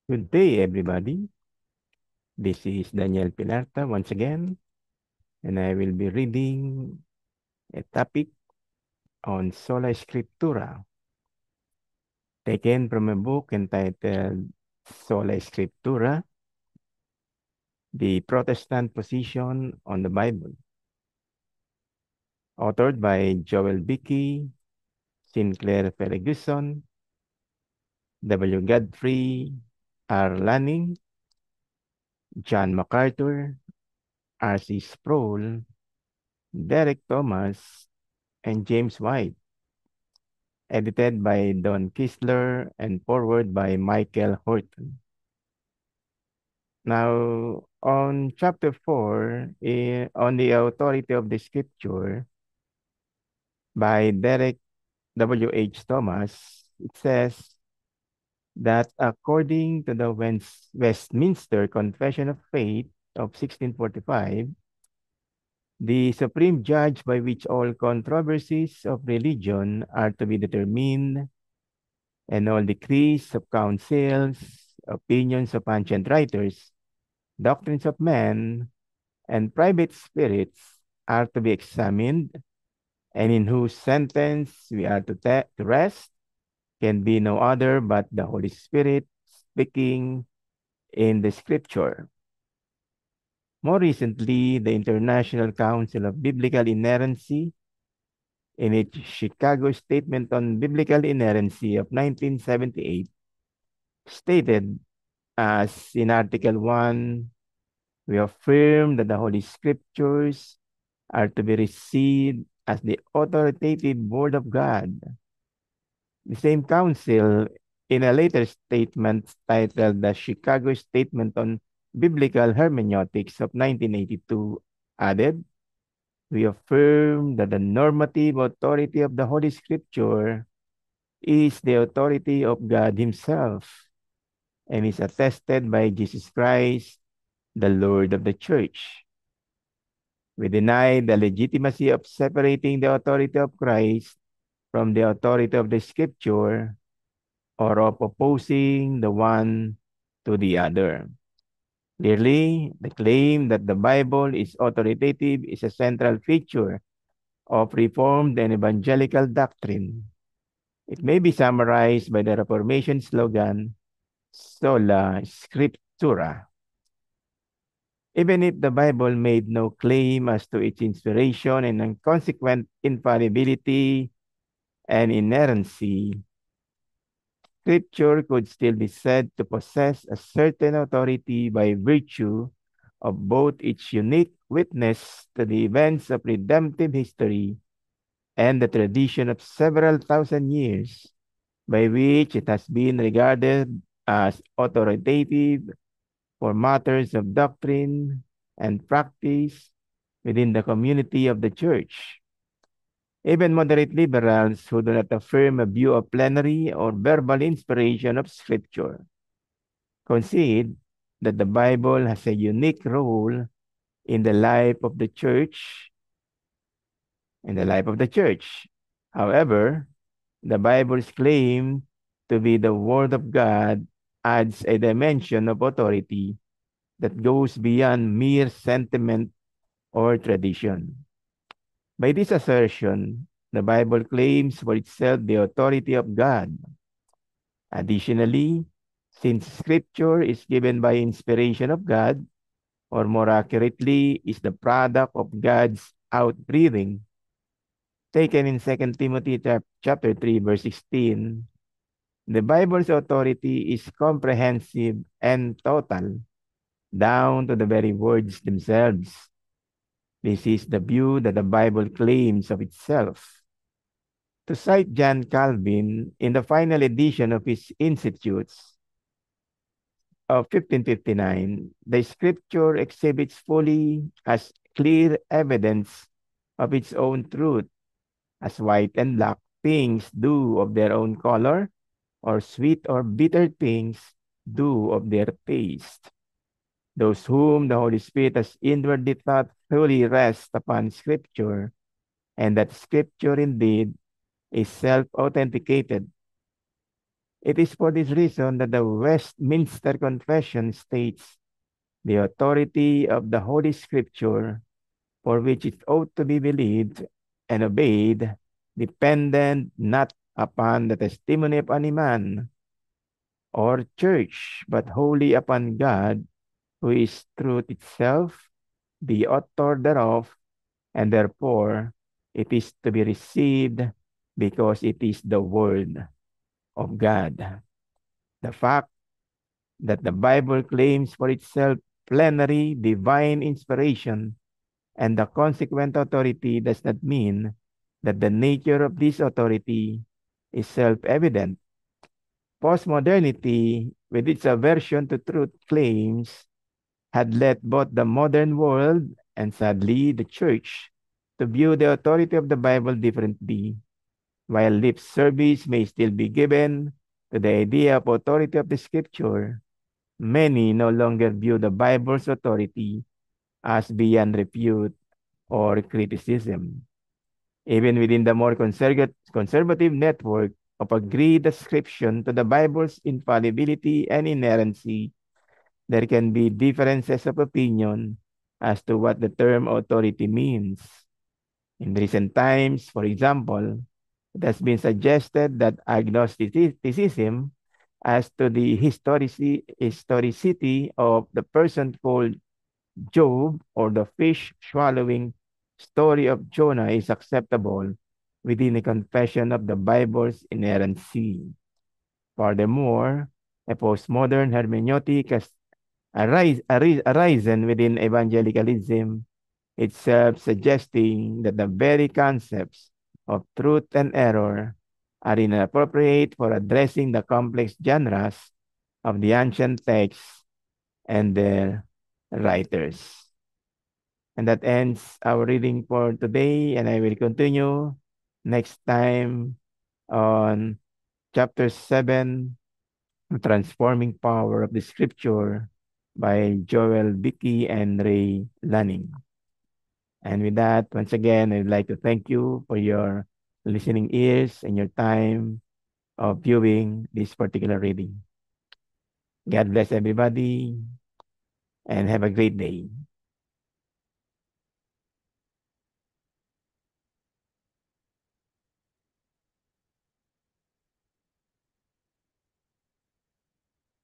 Good day, everybody. This is Daniel Pilarta once again, and I will be reading a topic on Sola Scriptura, taken from a book entitled Sola Scriptura, The Protestant Position on the Bible, authored by Joel Bickey, Sinclair Ferguson, W. Godfrey, R. Lanning, John MacArthur, R.C. Sproul, Derek Thomas, and James White. Edited by Don Kistler and forward by Michael Horton. Now, on chapter 4, on the authority of the scripture by Derek W.H. Thomas, it says that according to the Westminster Confession of Faith of 1645, the supreme judge by which all controversies of religion are to be determined and all decrees of councils, opinions of ancient writers, doctrines of men, and private spirits are to be examined, and in whose sentence we are to rest can be no other but the Holy Spirit speaking in the scripture. More recently, the International Council of Biblical Inerrancy, in its Chicago Statement on Biblical Inerrancy of 1978, stated as in Article 1, we affirm that the Holy Scriptures are to be received as the authoritative Word of God. The same council, in a later statement titled the Chicago Statement on Biblical Hermeneutics of 1982, added, we affirm that the normative authority of the Holy Scripture is the authority of God Himself and is attested by Jesus Christ, the Lord of the Church. We deny the legitimacy of separating the authority of Christ from the authority of the Scripture or of opposing the one to the other. Clearly, the claim that the Bible is authoritative is a central feature of Reformed and Evangelical doctrine. It may be summarized by the Reformation slogan, Sola Scriptura. Even if the Bible made no claim as to its inspiration and consequent infallibility and inerrancy, Scripture could still be said to possess a certain authority by virtue of both its unique witness to the events of redemptive history and the tradition of several thousand years by which it has been regarded as authoritative for matters of doctrine and practice within the community of the church. Even moderate liberals who do not affirm a view of plenary or verbal inspiration of Scripture concede that the Bible has a unique role in the life of the church, However, the Bible's claim to be the Word of God adds a dimension of authority that goes beyond mere sentiment or tradition. By this assertion, the Bible claims for itself the authority of God. Additionally, since Scripture is given by inspiration of God, or more accurately, is the product of God's outbreathing, taken in 2 Timothy chapter 3, verse 16, the Bible's authority is comprehensive and total, down to the very words themselves. This is the view that the Bible claims of itself. To cite John Calvin in the final edition of his Institutes of 1559, the scripture exhibits fully as clear evidence of its own truth, as white and black things do of their own color, or sweet or bitter things do of their taste. Those whom the Holy Spirit has inwardly taught fully rest upon Scripture, and that Scripture indeed is self-authenticated. It is for this reason that the Westminster Confession states the authority of the Holy Scripture, for which it ought to be believed and obeyed, dependent not upon the testimony of any man or church, but wholly upon God, who is truth itself, the author thereof, and therefore it is to be received because it is the word of God. The fact that the Bible claims for itself plenary divine inspiration and the consequent authority does not mean that the nature of this authority is self-evident. Postmodernity, with its aversion to truth claims, had led both the modern world and sadly the church to view the authority of the Bible differently. While lip service may still be given to the idea of authority of the scripture, many no longer view the Bible's authority as beyond repute or criticism. Even within the more conservative network of agreed ascription to the Bible's infallibility and inerrancy, there can be differences of opinion as to what the term authority means. In recent times, for example, it has been suggested that agnosticism as to the historicity of the person called Job or the fish swallowing story of Jonah is acceptable within the confession of the Bible's inerrancy. Furthermore, a postmodern hermeneutic has arisen within evangelicalism itself, suggesting that the very concepts of truth and error are inappropriate for addressing the complex genres of the ancient texts and their writers. And that ends our reading for today, and I will continue next time on chapter 7, The Transforming Power of the Scripture by Joel Bickey and Ray Lanning. And with that, once again, I'd like to thank you for your listening ears and your time of viewing this particular reading. God bless everybody and have a great day.